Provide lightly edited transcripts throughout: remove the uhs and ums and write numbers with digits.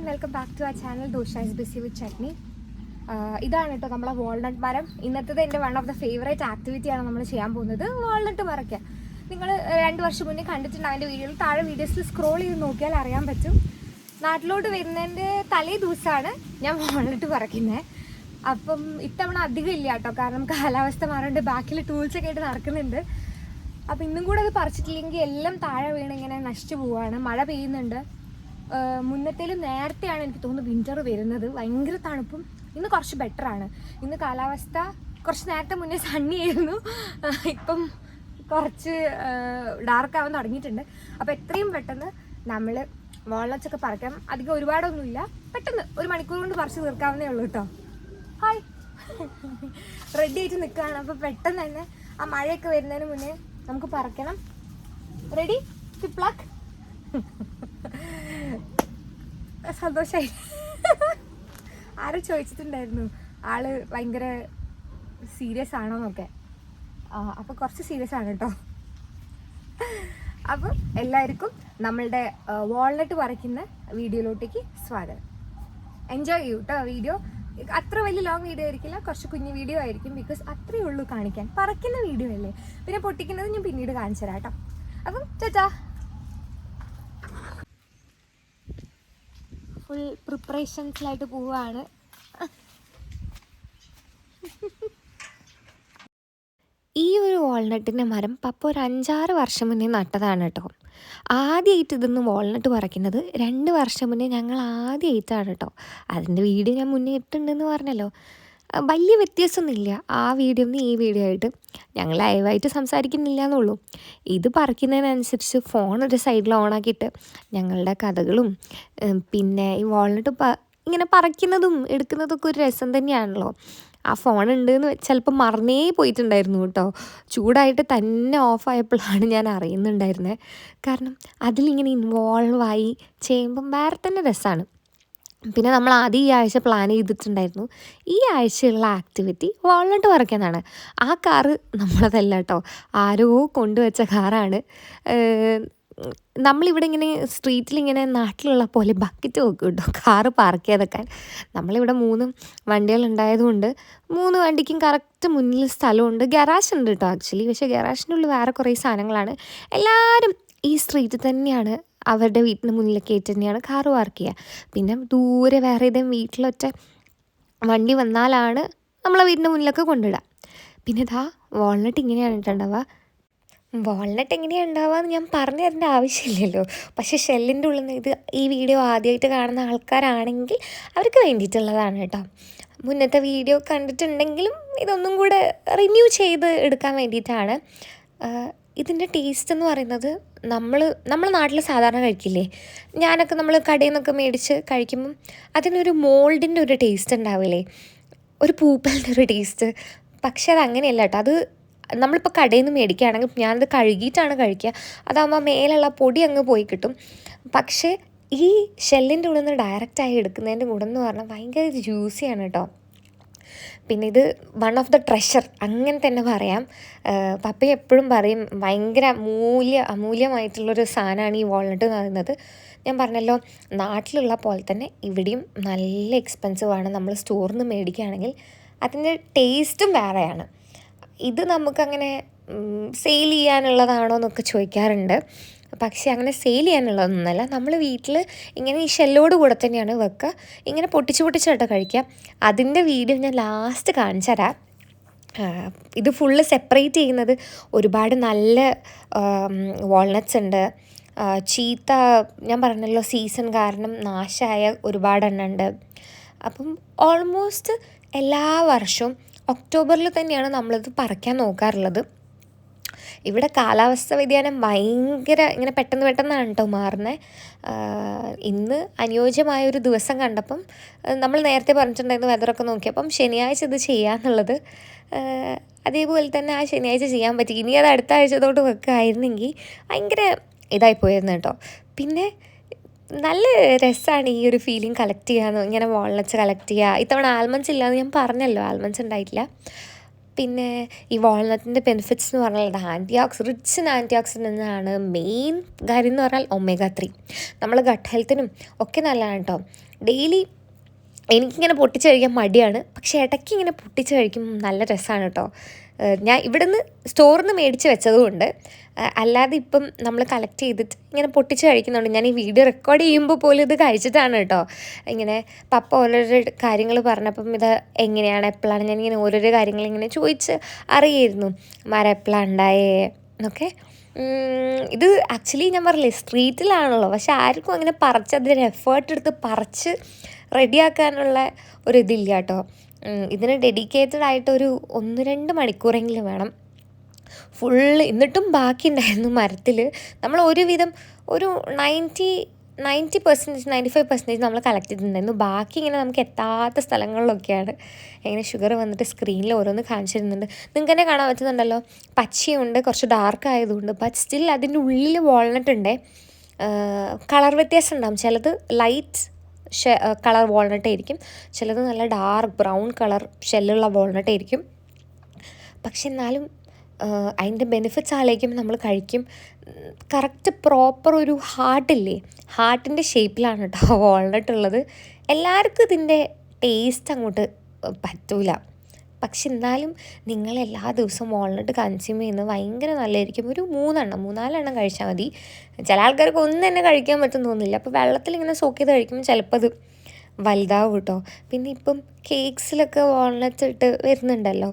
Welcome back to ആ channel dosa is busy with chutney. ഇതാണ് കേട്ടോ നമ്മളെ വാൾനട്ട് മരം. ഇന്നത്തെ എൻ്റെ വൺ ഓഫ് ദ ഫേവറേറ്റ് ആക്ടിവിറ്റിയാണ് നമ്മൾ ചെയ്യാൻ പോകുന്നത്, വാൾനട്ട് പറിക്കുക. നിങ്ങൾ 2 വർഷം മുന്നേ കണ്ടിട്ടുണ്ട് അതിൻ്റെ വീഡിയോയിൽ. താഴെ വീഡിയോസിൽ സ്ക്രോൾ ചെയ്ത് നോക്കിയാൽ അറിയാൻ പറ്റും. നാട്ടിലോട്ട് വരുന്നതിൻ്റെ തലേ ദിവസമാണ് ഞാൻ വാൾനട്ട് പറിക്കുന്നത്. അപ്പം ഇത്തവണ അധികം ഇല്ല കേട്ടോ, കാരണം കാലാവസ്ഥ മാറുണ്ട്, ബാക്കിൽ ടൂൾസൊക്കെ ആയിട്ട് നടക്കുന്നുണ്ട്. അപ്പം ഇന്നും കൂടെ അത് പറിച്ചിട്ടില്ലെങ്കിൽ എല്ലാം താഴെ വീണ് ഇങ്ങനെ നശിച്ചു പോവുകയാണ്. മഴ പെയ്യുന്നുണ്ട്. മുന്നത്തേലും നേരത്തെയാണ് എനിക്ക് തോന്നുന്നു വിൻ്റർ വരുന്നത്. ഭയങ്കര തണുപ്പും ഇന്ന് കുറച്ച് ബെറ്ററാണ്. ഇന്ന് കാലാവസ്ഥ കുറച്ച് നേരത്തെ മുന്നേ സണ്ണി ആയിരുന്നു, ഇപ്പം കുറച്ച് ഡാർക്കാവാൻ തുടങ്ങിയിട്ടുണ്ട്. അപ്പോൾ എത്രയും പെട്ടെന്ന് നമ്മൾ വാൾനട്ട്സൊക്കെ പറിക്കാം. അധികം ഒരുപാടൊന്നുമില്ല, പെട്ടെന്ന് 1 മണിക്കൂർ കൊണ്ട് പറിച്ച് തീർക്കാവുന്നേ ഉള്ളൂ കേട്ടോ. ഹായ്, റെഡി ആയിട്ട് നിൽക്കുകയാണ്. അപ്പോൾ പെട്ടെന്ന് തന്നെ ആ മഴയൊക്കെ വരുന്നതിന് മുന്നേ നമുക്ക് പറിക്കണം. Ready to pluck. സന്തോഷമായി. ആരും ചോദിച്ചിട്ടുണ്ടായിരുന്നു ആള് ഭയങ്കര സീരിയസ് ആണോന്നൊക്കെ. അപ്പോൾ കുറച്ച് സീരിയസ് ആണ് കേട്ടോ. അപ്പോൾ എല്ലാവർക്കും നമ്മളുടെ വാൾനട്ട് പറിക്കുന്ന വീഡിയോയിലോട്ടേക്ക് സ്വാഗതം. എൻജോയ് ചെയ്യൂ കേട്ടോ. വീഡിയോ അത്ര വലിയ ലോങ് വീഡിയോ ആയിരിക്കില്ല, കുറച്ച് കുഞ്ഞു വീഡിയോ ആയിരിക്കും. ബിക്കോസ് അത്രയേ ഉള്ളൂ കാണിക്കാൻ. പറിക്കുന്ന വീഡിയോ അല്ലേ, പിന്നെ പൊട്ടിക്കുന്നത് ഞാൻ പിന്നീട് കാണിച്ചു തരാം കേട്ടോ. അപ്പം ചേച്ചാ ഫുൾ പ്രിപ്പറേഷൻസിലായിട്ട് പോവുകയാണ്. ഈ ഒരു വാൾനട്ടിൻ്റെ മരം പപ്പ ഒരു 5-6 വർഷം മുന്നേ നട്ടതാണ് കേട്ടോ. ആദ്യമായിട്ട് ഇതൊന്ന് വാൾനട്ട് പറിക്കുന്നത് 2 വർഷം മുന്നേ ഞങ്ങൾ ആദ്യമായിട്ടാണ് കേട്ടോ. അതിൻ്റെ വീഡിയോ ഞാൻ മുന്നേ ഇട്ടുണ്ടെന്ന് പറഞ്ഞല്ലോ. വലിയ വ്യത്യാസമൊന്നുമില്ല ആ വീഡിയോ ഈ വീഡിയോ ആയിട്ട്. ഞങ്ങൾ ലൈവായിട്ട് സംസാരിക്കുന്നില്ല എന്നുള്ളൂ. ഇത് പറിക്കുന്നതിനനുസരിച്ച് ഫോൺ ഒരു സൈഡിൽ ഓണാക്കിയിട്ട് ഞങ്ങളുടെ കഥകളും പിന്നെ ഈ വാൾനട്ട് ഇങ്ങനെ പറിക്കുന്നതും എടുക്കുന്നതൊക്കെ ഒരു രസം തന്നെയാണല്ലോ. ആ ഫോൺ ഉണ്ടെന്ന് ചിലപ്പോൾ മറന്നേ പോയിട്ടുണ്ടായിരുന്നു കേട്ടോ. ചൂടായിട്ട് തന്നെ ഓഫായപ്പോഴാണ് ഞാൻ അറിയുന്നുണ്ടായിരുന്നത്. കാരണം അതിലിങ്ങനെ ഇൻവോൾവായി ചെയ്യുമ്പം വേറെ തന്നെ രസമാണ്. പിന്നെ നമ്മൾ ആദ്യം ഈ ആഴ്ച പ്ലാൻ ചെയ്തിട്ടുണ്ടായിരുന്നു, ഈ ആഴ്ചയുള്ള ആക്ടിവിറ്റി വാൾനട്ട് പറിക്കാനാണ്. ആ കാറ് നമ്മളതല്ല കേട്ടോ, ആരോ കൊണ്ടുവച്ച കാറാണ്. നമ്മളിവിടെ ഇങ്ങനെ സ്ട്രീറ്റിലിങ്ങനെ നാട്ടിലുള്ള പോലെ ബക്കറ്റ് വെക്കും കേട്ടോ കാറ് പാർക്ക് ചെയ്തെക്കാൻ. നമ്മളിവിടെ 3 വണ്ടികളുണ്ടായതുകൊണ്ട് 3 വണ്ടിക്കും കറക്റ്റ് മുന്നിൽ സ്ഥലമുണ്ട്. ഗരാജ് ഉണ്ട് കേട്ടോ ആക്ച്വലി, പക്ഷേ ഗരാജിൻ്റെ ഉള്ളിൽ വേറെ കുറേ സാധനങ്ങളാണ്. എല്ലാവരും ഈ സ്ട്രീറ്റിൽ തന്നെയാണ്, അവരുടെ വീട്ടിന് മുന്നിലൊക്കെ ആയിട്ട് തന്നെയാണ് കാറ് പാർക്ക് ചെയ്യുക. പിന്നെ ദൂരെ വേറെ ഏതെങ്കിലും വീട്ടിലൊറ്റ വണ്ടി വന്നാലാണ് നമ്മളെ വീടിൻ്റെ മുന്നിലൊക്കെ കൊണ്ടിടുക. പിന്നെ ഇതാ വാൾനട്ട് ഇങ്ങനെയാണ് ഉണ്ടാവുക. വാൾനട്ട് എങ്ങനെയാണ് ഉണ്ടാവുക എന്ന് ഞാൻ പറഞ്ഞു തരേണ്ട ആവശ്യമില്ലല്ലോ. പക്ഷേ ഷെല്ലിൻ്റെ ഉള്ളിൽ നിന്ന് ഇത് ഈ വീഡിയോ ആദ്യമായിട്ട് കാണുന്ന ആൾക്കാരാണെങ്കിൽ അവർക്ക് വേണ്ടിയിട്ടുള്ളതാണ് കേട്ടോ. മുന്നത്തെ വീഡിയോ കണ്ടിട്ടുണ്ടെങ്കിലും ഇതൊന്നും കൂടെ റിന്യൂ ചെയ്ത് എടുക്കാൻ വേണ്ടിയിട്ടാണ്. ഇതിൻ്റെ ടേസ്റ്റ് എന്ന് പറയുന്നത് നമ്മൾ നാട്ടിൽ സാധാരണ കഴിക്കില്ലേ, ഞാനൊക്കെ നമ്മൾ കടയിൽ നിന്നൊക്കെ മേടിച്ച് കഴിക്കുമ്പം അതിനൊരു മോൾഡിൻ്റെ ഒരു ടേസ്റ്റ് ഉണ്ടാവില്ലേ, ഒരു പൂപ്പലിൻ്റെ ഒരു ടേസ്റ്റ്. പക്ഷെ അതങ്ങനെയല്ല കേട്ടോ. അത് നമ്മളിപ്പോൾ കടയിൽ നിന്ന് മേടിക്കുകയാണെങ്കിൽ ഞാനത് കഴുകിയിട്ടാണ് കഴിക്കുക. അതാകുമ്പോൾ മേലുള്ള പൊടി അങ്ങ് പോയി കിട്ടും. പക്ഷേ ഈ ഷെല്ലിൻ്റെ ഉള്ളിൽ നിന്ന് ഡയറക്റ്റായി എടുക്കുന്നതിൻ്റെ ഗുണം എന്ന് പറഞ്ഞാൽ ഭയങ്കര ജ്യൂസിയാണ് കേട്ടോ. പിന്നെ ഇത് വൺ ഓഫ് ദ ട്രഷർ അങ്ങനെ തന്നെ പറയാം. പപ്പ എപ്പോഴും പറയും ഭയങ്കര അമൂല്യമായിട്ടുള്ളൊരു സാധനമാണ് ഈ വാൾനട്ട് എന്ന് പറയുന്നത്. ഞാൻ പറഞ്ഞല്ലോ, നാട്ടിലുള്ള പോലെ തന്നെ ഇവിടെയും നല്ല എക്സ്പെൻസീവാണ്. നമ്മൾ സ്റ്റോറിൽ നിന്ന് മേടിക്കുകയാണെങ്കിൽ അതിൻ്റെ ടേസ്റ്റും വേറെയാണ്. ഇത് നമുക്കങ്ങനെ സെയിൽ ചെയ്യാനുള്ളതാണോ എന്നൊക്കെ ചോദിക്കാറുണ്ട്. പക്ഷേ അങ്ങനെ സെയിൽ ചെയ്യാനുള്ളതൊന്നുമല്ല. നമ്മൾ വീട്ടിൽ ഇങ്ങനെ ഈ ഷെല്ലോട് കൂടെ തന്നെയാണ് വെക്കുക. ഇങ്ങനെ പൊട്ടിച്ചിട്ട് കഴിക്കുക. അതിൻ്റെ വീഡിയോ ഞാൻ ലാസ്റ്റ് കാണിച്ചു തരാം. ഇത് ഫുള്ള് സെപ്പറേറ്റ് ചെയ്യുന്നത് ഒരുപാട് നല്ല വാൾനട്ട്സ് ഉണ്ട്. ചീത്ത ഞാൻ പറഞ്ഞല്ലോ സീസൺ കാരണം നാശമായ ഒരുപാടെണ്ണം ഉണ്ട്. അപ്പം ഓൾമോസ്റ്റ് എല്ലാ വർഷവും ഒക്ടോബറിൽ തന്നെയാണ് നമ്മളിത് പറിക്കാൻ നോക്കാറുള്ളത്. ഇവിടെ കാലാവസ്ഥ വ്യതിയാനം ഭയങ്കര ഇങ്ങനെ പെട്ടെന്നാണ് കേട്ടോ മാറുന്നത്. ഇന്ന് അനുയോജ്യമായൊരു ദിവസം കണ്ടപ്പം നമ്മൾ നേരത്തെ പറഞ്ഞിട്ടുണ്ടായിരുന്നു വെതറൊക്കെ നോക്കിയപ്പം ശനിയാഴ്ച ഇത് ചെയ്യാമെന്നുള്ളത്. അതേപോലെ തന്നെ ആ ശനിയാഴ്ച ചെയ്യാൻ പറ്റി. ഇനി അത് അടുത്ത ആഴ്ച തൊട്ട് വെക്കുകയായിരുന്നെങ്കിൽ ഭയങ്കര ഇതായിപ്പോയിരുന്നു കേട്ടോ. പിന്നെ നല്ല രസമാണ് ഈ ഒരു ഫീലിംഗ് കളക്ട് ചെയ്യാന്ന്. ഇങ്ങനെ വാൾനട്ട്സ് കളക്ട് ചെയ്യുക. ഇത്തവണ ആൽമണ്ട്സ് ഇല്ലാന്ന് ഞാൻ പറഞ്ഞല്ലോ, ആൽമണ്ട്സ് ഉണ്ടായിട്ടില്ല. പിന്നെ ഈ വാൾനട്ടിൻ്റെ ബെനിഫിറ്റ്സ് എന്ന് പറഞ്ഞാൽ റിച്ച് ഇൻ ആൻറ്റി ഓക്സിഡൻസ് ആണ്. മെയിൻ കാര്യം എന്ന് പറഞ്ഞാൽ omega 3. നമ്മൾ ഗട്ട് ഹെൽത്തിനും ഒക്കെ നല്ലതാണ് കേട്ടോ. ഡെയിലി എനിക്കിങ്ങനെ പൊട്ടിച്ച് കഴിക്കാൻ മടിയാണ്, പക്ഷേ ഇടയ്ക്ക് ഇങ്ങനെ പൊട്ടിച്ച് കഴിക്കുമ്പോൾ നല്ല രസമാണ് കേട്ടോ. ഞാൻ ഇവിടുന്ന് സ്റ്റോറിൽ നിന്ന് മേടിച്ച് വെച്ചതുകൊണ്ട്, അല്ലാതെ ഇപ്പം നമ്മൾ കളക്ട് ചെയ്തിട്ട് ഇങ്ങനെ പൊട്ടിച്ച് കഴിക്കുന്നുണ്ട്. ഞാൻ ഈ വീഡിയോ റെക്കോർഡ് ചെയ്യുമ്പോൾ പോലും ഇത് കഴിച്ചിട്ടാണ് കേട്ടോ. ഇങ്ങനെ പപ്പ ഓരോരോ കാര്യങ്ങൾ പറഞ്ഞപ്പം ഇത് എങ്ങനെയാണ്, എപ്പോഴാണ്, ഞാനിങ്ങനെ ഓരോരോ കാര്യങ്ങൾ ഇങ്ങനെ ചോദിച്ച് അറിയായിരുന്നു. മരം എപ്പോഴാണ് ഉണ്ടായേ എന്നൊക്കെ. ഇത് ആക്ച്വലി ഞാൻ പറഞ്ഞില്ലേ സ്ട്രീറ്റിലാണല്ലോ, പക്ഷെ ആർക്കും അങ്ങനെ പറിച്ച് അതിൻ്റെ എഫേർട്ട് എടുത്ത് പറിച്ച് റെഡിയാക്കാനുള്ള ഒരിതില്ല കേട്ടോ. ഇതിന് ഡെഡിക്കേറ്റഡ് ആയിട്ടൊരു 1-2 മണിക്കൂറെങ്കിലും വേണം. ഫുള്ള് എന്നിട്ടും ബാക്കി ഉണ്ടായിരുന്നു മരത്തിൽ. നമ്മൾ ഒരുവിധം ഒരു 95% നമ്മൾ കളക്ട് ചെയ്തിട്ടുണ്ടായിരുന്നു. ബാക്കി ഇങ്ങനെ നമുക്ക് എത്താത്ത സ്ഥലങ്ങളിലൊക്കെയാണ്. ഇങ്ങനെ ഷുഗർ വന്നിട്ട് സ്ക്രീനിൽ ഓരോന്ന് കാണിച്ചിരുന്നുണ്ട്. നിങ്ങൾക്ക് തന്നെ കാണാൻ പറ്റുന്നുണ്ടല്ലോ, പച്ചയുണ്ട്, കുറച്ച് ഡാർക്ക് ആയതുകൊണ്ട്. ബട്ട് സ്റ്റിൽ അതിൻ്റെ ഉള്ളിൽ വാൾനട്ട് ഉണ്ട്. കളർ വ്യത്യാസം ഉണ്ടാകും. ചിലത് ലൈറ്റ് കളർ വാൾനട്ട് ആയിരിക്കും, ചിലത് നല്ല ഡാർക്ക് ബ്രൗൺ കളർ ഷെല്ലുള്ള വാൾനട്ട് ആയിരിക്കും. പക്ഷെ എന്നാലും അതിൻ്റെ ബെനിഫിറ്റ്സ് ആലോചിക്കുമ്പോൾ നമ്മൾ കഴിക്കും. കറക്റ്റ് പ്രോപ്പർ ഒരു ഹാർട്ടില്ലേ, ഹാർട്ടിൻ്റെ ഷേപ്പിലാണ് കേട്ടോ വാൾനട്ട് ഉള്ളത്. എല്ലാവർക്കും ഇതിൻ്റെ ടേസ്റ്റ് അങ്ങോട്ട് പറ്റൂല. പക്ഷെ എന്നാലും നിങ്ങൾ എല്ലാ ദിവസവും വാൾനട്ട് കൺസ്യൂം ചെയ്യുന്നത് ഭയങ്കര നല്ലതായിരിക്കും. ഒരു 3-4 കഴിച്ചാൽ മതി. ചില ആൾക്കാർക്ക് ഒന്നും തന്നെ കഴിക്കാൻ പറ്റുമെന്ന് തോന്നുന്നില്ല. അപ്പോൾ വെള്ളത്തിലിങ്ങനെ സോക്ക് ചെയ്ത് കഴിക്കുമ്പോൾ ചിലപ്പോൾ അത് വലുതാവും കേട്ടോ. പിന്നെ ഇപ്പം കേക്ക്സിലൊക്കെ വാൾനട്ട്സ് ഇട്ട് വരുന്നുണ്ടല്ലോ.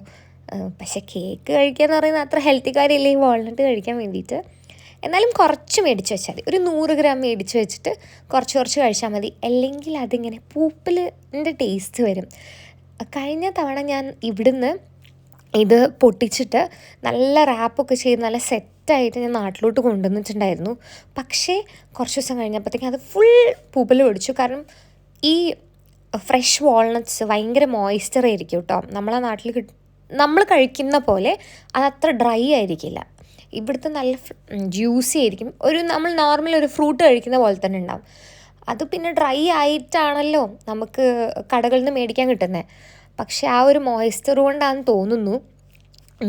പക്ഷേ കേക്ക് കഴിക്കുക എന്ന് പറയുന്നത് അത്ര ഹെൽത്തി കാര്യമില്ല ഈ വാൾനട്ട് കഴിക്കാൻ വേണ്ടിയിട്ട്. എന്നാലും കുറച്ച് മേടിച്ച് വെച്ചാൽ മതി. ഒരു 100 ഗ്രാം മേടിച്ച് വെച്ചിട്ട് കുറച്ച് കഴിച്ചാൽ മതി. അല്ലെങ്കിൽ അതിങ്ങനെ പൂപ്പലിൻ്റെ ടേസ്റ്റ് വരും. കഴിഞ്ഞ തവണ ഞാൻ ഇവിടുന്ന് ഇത് പൊട്ടിച്ചിട്ട് നല്ല റാപ്പൊക്കെ ചെയ്ത് നല്ല സെറ്റായിട്ട് ഞാൻ നാട്ടിലോട്ട് കൊണ്ടുവന്നിട്ടുണ്ടായിരുന്നു. പക്ഷേ കുറച്ച് ദിവസം കഴിഞ്ഞപ്പോഴത്തേക്കും അത് ഫുൾ പൂപ്പൽ പിടിച്ചു. കാരണം ഈ ഫ്രഷ് വാൾനട്ട്സ് ഭയങ്കര മോയ്സ്ചർ ആയിരിക്കും കേട്ടോ. നമ്മളെ നാട്ടിൽ നമ്മൾ കഴിക്കുന്ന പോലെ അതത്ര ഡ്രൈ ആയിരിക്കില്ല. ഇവിടുത്തെ നല്ല ജ്യൂസി ആയിരിക്കും. നമ്മൾ നോർമൽ ഒരു ഫ്രൂട്ട് കഴിക്കുന്ന പോലെ തന്നെ ഉണ്ടാവും. അത് പിന്നെ ഡ്രൈ ആയിട്ടാണല്ലോ നമുക്ക് കടകളിൽ നിന്ന് മേടിക്കാൻ കിട്ടുന്നത്. പക്ഷെ ആ ഒരു മോയ്സ്ചർ കൊണ്ടാണെന്ന് തോന്നുന്നു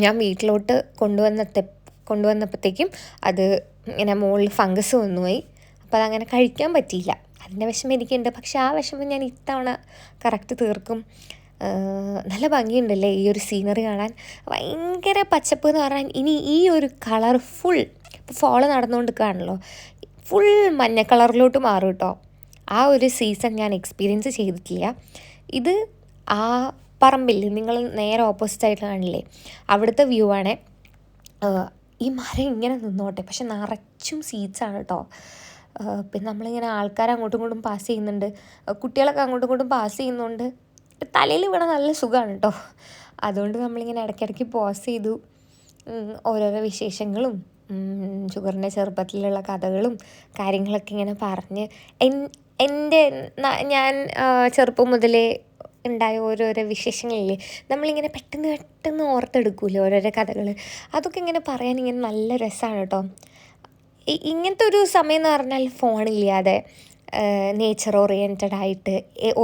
ഞാൻ വീട്ടിലോട്ട് കൊണ്ടുവന്നപ്പോഴത്തേക്കും അത് ഇങ്ങനെ മുകളിൽ ഫംഗസ് വന്നുപോയി. അപ്പോൾ അതങ്ങനെ കഴിക്കാൻ പറ്റിയില്ല. അതിൻ്റെ വിഷമം എനിക്കുണ്ട്. പക്ഷെ ആ വിഷമം ഞാൻ ഇത്തവണ കറക്റ്റ് തീർക്കും. നല്ല ഭംഗിയുണ്ടല്ലേ ഈ ഒരു സീനറി കാണാൻ. ഭയങ്കര പച്ചപ്പ് എന്ന് പറഞ്ഞാൽ ഇനി ഈ ഒരു കളർ ഫുൾ ഇപ്പോൾ ഫോള് നടന്നുകൊണ്ടിരിക്കുകയാണല്ലോ, ഫുൾ മഞ്ഞ കളറിലോട്ട് മാറും കേട്ടോ. ആ ഒരു സീസൺ ഞാൻ എക്സ്പീരിയൻസ് ചെയ്തിട്ടില്ല. ഇത് ആ പറമ്പിൽ നിങ്ങൾ നേരെ ഓപ്പോസിറ്റായിട്ട് കാണില്ലേ, അവിടുത്തെ വ്യൂ ആണ്. ഈ മരം ഇങ്ങനെ നിന്നോട്ടെ, പക്ഷെ നിറച്ചും സീഡ്സാണ് കേട്ടോ. പിന്നെ നമ്മളിങ്ങനെ ആൾക്കാർ അങ്ങോട്ടും ഇങ്ങോട്ടും പാസ് ചെയ്യുന്നുണ്ട്, കുട്ടികളൊക്കെ അങ്ങോട്ടും ഇങ്ങോട്ടും പാസ് ചെയ്യുന്നുണ്ട്. തലയിൽ വീണ നല്ല സുഖമാണ് കേട്ടോ. അതുകൊണ്ട് നമ്മളിങ്ങനെ ഇടയ്ക്കിടയ്ക്ക് പോസ് ചെയ്തു ഓരോരോ വിശേഷങ്ങളും ഷുഗറിൻ്റെ ചെറുപ്പത്തിലുള്ള കഥകളും കാര്യങ്ങളൊക്കെ ഇങ്ങനെ പറഞ്ഞ് ഞാൻ ചെറുപ്പം മുതലേ ഉണ്ടായ ഓരോരോ വിശേഷങ്ങളില്ലേ, നമ്മളിങ്ങനെ പെട്ടെന്ന് ഓർത്തെടുക്കൂലേ ഓരോരോ കഥകൾ. അതൊക്കെ ഇങ്ങനെ പറയാൻ ഇങ്ങനെ നല്ല രസമാണ് കേട്ടോ. ഇങ്ങനത്തെ ഒരു സമയം എന്ന് പറഞ്ഞാൽ ഫോണില്ലാതെ നേച്ചർ ഓറിയൻറ്റഡ് ആയിട്ട്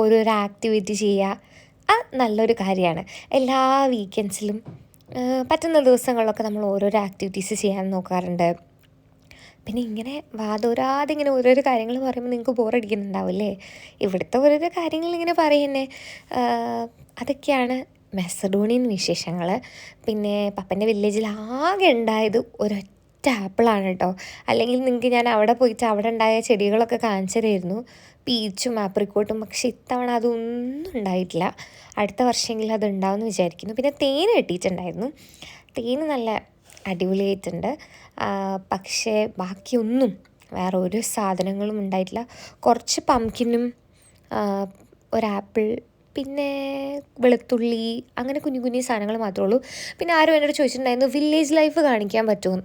ഓരോരോ ആക്ടിവിറ്റി ചെയ്യുക, അത് നല്ലൊരു കാര്യമാണ്. എല്ലാ വീക്കെൻഡ്സിലും പറ്റുന്ന ദിവസങ്ങളിലൊക്കെ നമ്മൾ ഓരോരോ ആക്ടിവിറ്റീസ് ചെയ്യാൻ നോക്കാറുണ്ട്. പിന്നെ ഇങ്ങനെ വാതോരാതെ ഇങ്ങനെ ഓരോരോ കാര്യങ്ങൾ പറയുമ്പോൾ നിങ്ങൾക്ക് ബോറടിക്കുന്നുണ്ടാവില്ലേ. ഇവിടുത്തെ ഓരോരോ കാര്യങ്ങൾ ഇങ്ങനെ പറയുന്നേ. അതൊക്കെയാണ് മെസഡോണിയൻ വിശേഷങ്ങൾ. പിന്നെ പപ്പൻ്റെ വില്ലേജിൽ ആകെ ഉണ്ടായത് ഒരൊറ്റ ആപ്പിളാണ് കേട്ടോ. അല്ലെങ്കിൽ നിങ്ങൾക്ക് ഞാൻ അവിടെ പോയിട്ട് അവിടെ ഉണ്ടായ ചെടികളൊക്കെ കാണിച്ചു തരുമായിരുന്നു, പീച്ചും ആപ്രിക്കോട്ടും. പക്ഷെ ഇത്തവണ അതൊന്നും ഉണ്ടായിട്ടില്ല. അടുത്ത വർഷമെങ്കിലും അത് ഉണ്ടാവുമെന്ന് വിചാരിക്കുന്നു. പിന്നെ തേൻ കിട്ടിയിട്ടുണ്ടായിരുന്നു. തേൻ നല്ല അടിപൊളിയായിട്ടുണ്ട്. പക്ഷേ ബാക്കിയൊന്നും വേറെ ഒരു സാധനങ്ങളും ഉണ്ടായിട്ടില്ല. കുറച്ച് പംകിനും ഒരാപ്പിൾ പിന്നെ വെളുത്തുള്ളി അങ്ങനെ കുഞ്ഞു കുഞ്ഞു സാധനങ്ങൾ മാത്രമേ ഉള്ളൂ. പിന്നെ ആരും എന്നോട് ചോദിച്ചിട്ടുണ്ടായിരുന്നു വില്ലേജ് ലൈഫ് കാണിക്കാൻ പറ്റുമോ.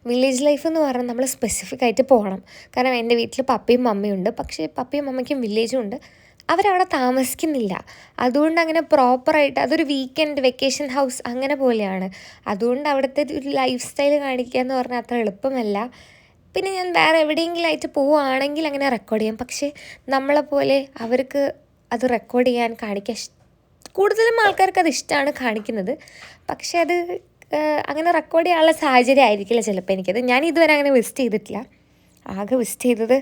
വില്ലേജ് ലൈഫ് എന്ന് പറഞ്ഞാൽ നമ്മൾ സ്പെസിഫിക് ആയിട്ട് പോകണം. കാരണം എൻ്റെ വീട്ടിൽ പപ്പയും മമ്മയും ഉണ്ട്. പക്ഷേ പപ്പയും മമ്മയ്ക്കും വില്ലേജും ഉണ്ട്, അവരവിടെ താമസിക്കുന്നില്ല. അതുകൊണ്ട് അങ്ങനെ പ്രോപ്പറായിട്ട് അതൊരു വീക്കെൻഡ് വെക്കേഷൻ ഹൗസ് അങ്ങനെ പോലെയാണ്. അതുകൊണ്ട് അവിടുത്തെ ഒരു ലൈഫ് സ്റ്റൈൽ കാണിക്കുക എന്ന് പറഞ്ഞാൽ അത്ര എളുപ്പമല്ല. പിന്നെ ഞാൻ വേറെ എവിടെയെങ്കിലും ആയിട്ട് പോവുകയാണെങ്കിൽ അങ്ങനെ റെക്കോർഡ് ചെയ്യാം. പക്ഷേ നമ്മളെപ്പോലെ അവർക്ക് അത് റെക്കോർഡ് ചെയ്യാൻ കാണിക്കാൻ കൂടുതലും ആൾക്കാർക്ക് അത് ഇഷ്ടമാണ് കാണിക്കുന്നത്. പക്ഷേ അത് അങ്ങനെ റെക്കോർഡ് ചെയ്യാനുള്ള സാഹചര്യം ആയിരിക്കില്ല ചിലപ്പോൾ എനിക്കത്. ഞാൻ ഇതുവരെ അങ്ങനെ വിസിറ്റ് ചെയ്തിട്ടില്ല. ആകെ വിസിറ്റ് ചെയ്തത്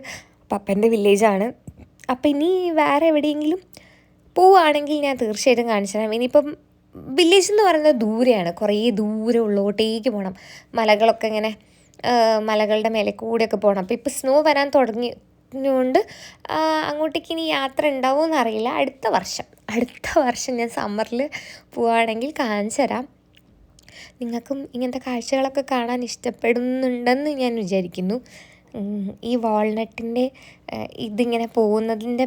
പപ്പൻ്റെ വില്ലേജാണ്. അപ്പം ഇനി വേറെ എവിടെയെങ്കിലും പോവുകയാണെങ്കിൽ ഞാൻ തീർച്ചയായിട്ടും കാണിച്ചു തരാം. ഇനിയിപ്പം വില്ലേജ് എന്ന് പറയുന്നത് ദൂരെയാണ്, കുറേ ദൂരം ഉള്ളോട്ടേക്ക് പോകണം. മലകളൊക്കെ ഇങ്ങനെ മലകളുടെ മേലെ കൂടെയൊക്കെ പോകണം. അപ്പോൾ ഇപ്പോൾ സ്നോ വരാൻ തുടങ്ങിയതുകൊണ്ട് അങ്ങോട്ടേക്ക് ഇനി യാത്ര ഉണ്ടാവുമോ എന്നറിയില്ല. അടുത്ത വർഷം ഞാൻ സമ്മറിൽ പോവുകയാണെങ്കിൽ കാണിച്ചു തരാം. നിങ്ങൾക്കും ഇങ്ങനത്തെ കാഴ്ചകളൊക്കെ കാണാൻ ഇഷ്ടപ്പെടുന്നുണ്ടെന്ന് ഞാൻ വിചാരിക്കുന്നു. ഈ വാൾനട്ടിൻ്റെ ഇതിങ്ങനെ പോകുന്നതിൻ്റെ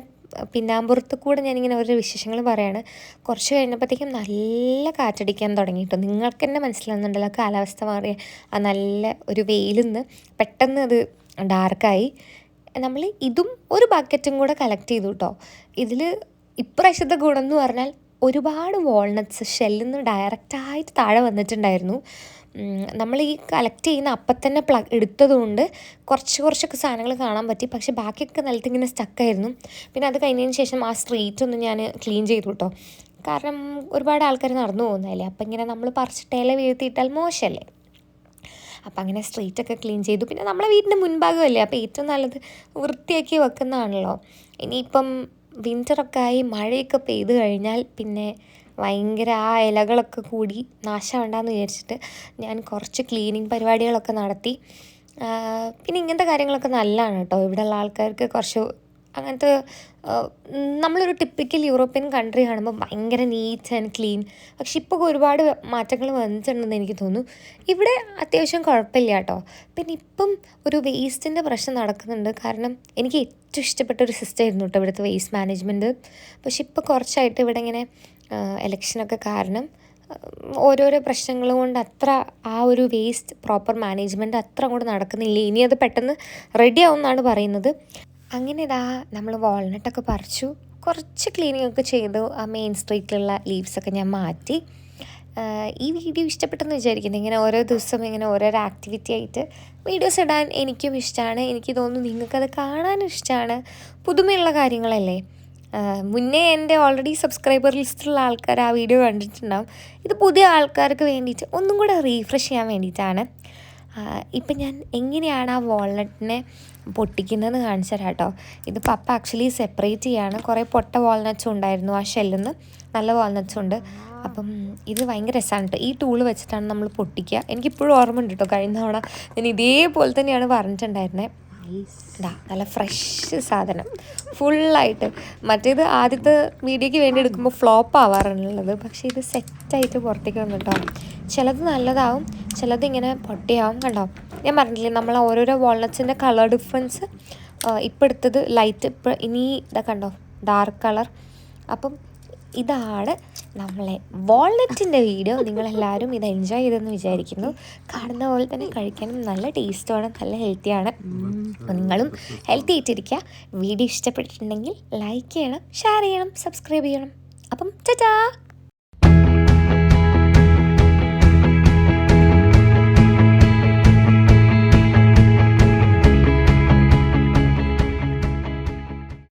പിന്നാമ്പുറത്ത് കൂടെ ഞാനിങ്ങനെ ഓരോ വിശേഷങ്ങൾ പറയാണ്. കുറച്ച് കഴിഞ്ഞപ്പോഴത്തേക്കും നല്ല കാറ്റടിക്കാൻ തുടങ്ങിയിട്ടു. നിങ്ങൾക്ക് തന്നെ മനസ്സിലാവുന്നുണ്ടല്ലോ കാലാവസ്ഥ മാറിയ ആ നല്ല ഒരു വെയിലിൽ നിന്ന് പെട്ടെന്ന് അത് ഡാർക്കായി. നമ്മൾ ഇതും ഒരു ബക്കറ്റും കൂടെ കളക്ട് ചെയ്തു കേട്ടോ. ഇതിൽ ഇപ്രാവശ്യത്തെ ഗുണം എന്ന് പറഞ്ഞാൽ ഒരുപാട് വാൾനട്ട്സ് ഷെല്ലിൽ നിന്ന് ഡയറക്റ്റായിട്ട് താഴെ വന്നിട്ടുണ്ടായിരുന്നു. നമ്മൾ ഈ കളക്ട് ചെയ്യുന്ന അപ്പം തന്നെ എടുത്തതുകൊണ്ട് കുറച്ചൊക്കെ സാധനങ്ങൾ കാണാൻ പറ്റി. പക്ഷേ ബാക്കിയൊക്കെ നിലത്തിങ്ങനെ സ്റ്റക്കായിരുന്നു. പിന്നെ അത് കഴിഞ്ഞതിന് ശേഷം ആ സ്ട്രീറ്റൊന്ന് ഞാൻ ക്ലീൻ ചെയ്തു കേട്ടോ. കാരണം ഒരുപാട് ആൾക്കാർ നടന്നു പോകുന്നതല്ലേ, അപ്പം ഇങ്ങനെ നമ്മൾ പറിച്ചിട്ട് ഇല വീഴ്ത്തിയിട്ടാൽ മോശമല്ലേ. അപ്പം അങ്ങനെ സ്ട്രീറ്റൊക്കെ ക്ലീൻ ചെയ്തു. പിന്നെ നമ്മളെ വീടിൻ്റെ മുൻഭാഗമല്ലേ, അപ്പോൾ ഏറ്റവും നല്ലത് വൃത്തിയാക്കി വെക്കുന്നതാണല്ലോ. ഇനിയിപ്പം വിൻ്ററൊക്കെ ആയി മഴയൊക്കെ പെയ്ത് കഴിഞ്ഞാൽ പിന്നെ ഭയങ്കര ആ ഇലകളൊക്കെ കൂടി നാശമുണ്ടാന്ന് വിചാരിച്ചിട്ട് ഞാൻ കുറച്ച് ക്ലീനിങ് പരിപാടികളൊക്കെ നടത്തി. പിന്നെ ഇങ്ങനത്തെ കാര്യങ്ങളൊക്കെ നല്ലതാണ് കേട്ടോ. ഇവിടെയുള്ള ആൾക്കാർക്ക് കുറച്ച് അങ്ങനത്തെ നമ്മളൊരു ടിപ്പിക്കൽ യൂറോപ്യൻ കൺട്രി കാണുമ്പോൾ ഭയങ്കര നീറ്റ് ആൻഡ് ക്ലീൻ. പക്ഷെ ഇപ്പോൾ ഒരുപാട് മാറ്റങ്ങൾ വന്നിട്ടുണ്ടെന്ന് എനിക്ക് തോന്നുന്നു. ഇവിടെ അത്യാവശ്യം കുഴപ്പമില്ല കേട്ടോ. പിന്നെ ഇപ്പം ഒരു വേസ്റ്റിൻ്റെ പ്രശ്നം നടക്കുന്നുണ്ട്. കാരണം എനിക്ക് ഏറ്റവും ഇഷ്ടപ്പെട്ട ഒരു സിസ്റ്റം ആയിരുന്നു കേട്ടോ ഇവിടുത്തെ വേസ്റ്റ് മാനേജ്മെൻറ്റ്. പക്ഷെ ഇപ്പോൾ കുറച്ചായിട്ട് ഇവിടെ ഇങ്ങനെ ഇലക്ഷനൊക്കെ കാരണം ഓരോരോ പ്രശ്നങ്ങൾ കൊണ്ട് അത്ര ആ ഒരു വേസ്റ്റ് പ്രോപ്പർ മാനേജ്മെൻറ്റ് അത്ര അങ്ങോട്ട് നടക്കുന്നില്ല. ഇനി അത് പെട്ടെന്ന് റെഡി ആവുമെന്നാണ് പറയുന്നത്. അങ്ങനെ ഇതാ നമ്മൾ വാൾനട്ടൊക്കെ പറിച്ചു, കുറച്ച് ക്ലീനിങ് ഒക്കെ ചെയ്തു. ആ മെയിൻ സ്ട്രീറ്റിലുള്ള ലീവ്സൊക്കെ ഞാൻ മാറ്റി. ഈ വീഡിയോ ഇഷ്ടപ്പെട്ടെന്ന് വിചാരിക്കുന്നു. ഇങ്ങനെ ഓരോ ദിവസം ഇങ്ങനെ ഓരോരോ ആക്ടിവിറ്റി ആയിട്ട് വീഡിയോസ് ഇടാൻ എനിക്കും ഇഷ്ടമാണ്. എനിക്ക് തോന്നുന്നു നിങ്ങൾക്കത് കാണാനും ഇഷ്ടമാണ്. പുതുമയുള്ള കാര്യങ്ങളല്ലേ. മുന്നേ എൻ്റെ ഓൾറെഡി സബ്സ്ക്രൈബർ ലിസ്റ്റിലുള്ള ആൾക്കാർ ആ വീഡിയോ കണ്ടിട്ടുണ്ടാവും. ഇത് പുതിയ ആൾക്കാർക്ക് വേണ്ടിയിട്ട് ഒന്നും കൂടെ റീഫ്രഷ് ചെയ്യാൻ വേണ്ടിയിട്ടാണ്. ഇപ്പം ഞാൻ എങ്ങനെയാണ് ആ വാൾനട്ടിനെ പൊട്ടിക്കുന്നതെന്ന് കാണിച്ചു തരാം കേട്ടോ. ഇത് പപ്പ ആക്ച്വലി സെപ്പറേറ്റ് ചെയ്യാണ്. കുറേ പൊട്ട വാൾനട്ട്സും ഉണ്ടായിരുന്നു ആ ഷെല്ലിൽ നിന്ന്, നല്ല വാൾനട്ട്സും ഉണ്ട്. അപ്പം ഇത് ഭയങ്കര രസമാണ് കേട്ടോ. ഈ ടൂള് വെച്ചിട്ടാണ് നമ്മൾ പൊട്ടിക്കുക. എനിക്കിപ്പോഴും ഓർമ്മ ഉണ്ട് കേട്ടോ, കഴിഞ്ഞ തവണ ഞാൻ ഇതേപോലെ തന്നെയാണ് പറഞ്ഞിട്ടുണ്ടായിരുന്നത്. നല്ല ഫ്രഷ് സാധനം ഫുള്ളായിട്ട്. മറ്റേത് ആദ്യത്തെ വീഡിയോയ്ക്ക് വേണ്ടി എടുക്കുമ്പോൾ ഫ്ലോപ്പ് ആവാറുള്ളത്. പക്ഷേ ഇത് സെറ്റായിട്ട് പുറത്തേക്ക് വന്നിട്ടോ. ചിലത് നല്ലതാവും, ചിലത് ഇങ്ങനെ പൊട്ടിയാവും. കണ്ടോ, ഞാൻ പറഞ്ഞില്ലേ നമ്മൾ ഓരോരോ വാൾനട്ട്സിൻ്റെ കളർ ഡിഫറൻസ്. ഇപ്പോൾ എടുത്തത് ലൈറ്റ്, ഇപ്പോൾ ഇനി ഇതാ കണ്ടോ ഡാർക്ക് കളർ. അപ്പം ഇതാണ് നമ്മളെ വാൾനട്ടിൻ്റെ വീഡിയോ. നിങ്ങളെല്ലാവരും ഇത് എൻജോയ് ചെയ്തെന്ന് വിചാരിക്കുന്നു. കാണുന്ന പോലെ തന്നെ കഴിക്കാനും നല്ല ടേസ്റ്റുമാണ്, നല്ല ഹെൽത്തിയാണ്. അപ്പോൾ നിങ്ങളും ഹെൽത്തി ആയിട്ടിരിക്കുക. വീഡിയോ ഇഷ്ടപ്പെട്ടിട്ടുണ്ടെങ്കിൽ ലൈക്ക് ചെയ്യണം, ഷെയർ ചെയ്യണം, സബ്സ്ക്രൈബ് ചെയ്യണം. അപ്പം ടാറ്റാ.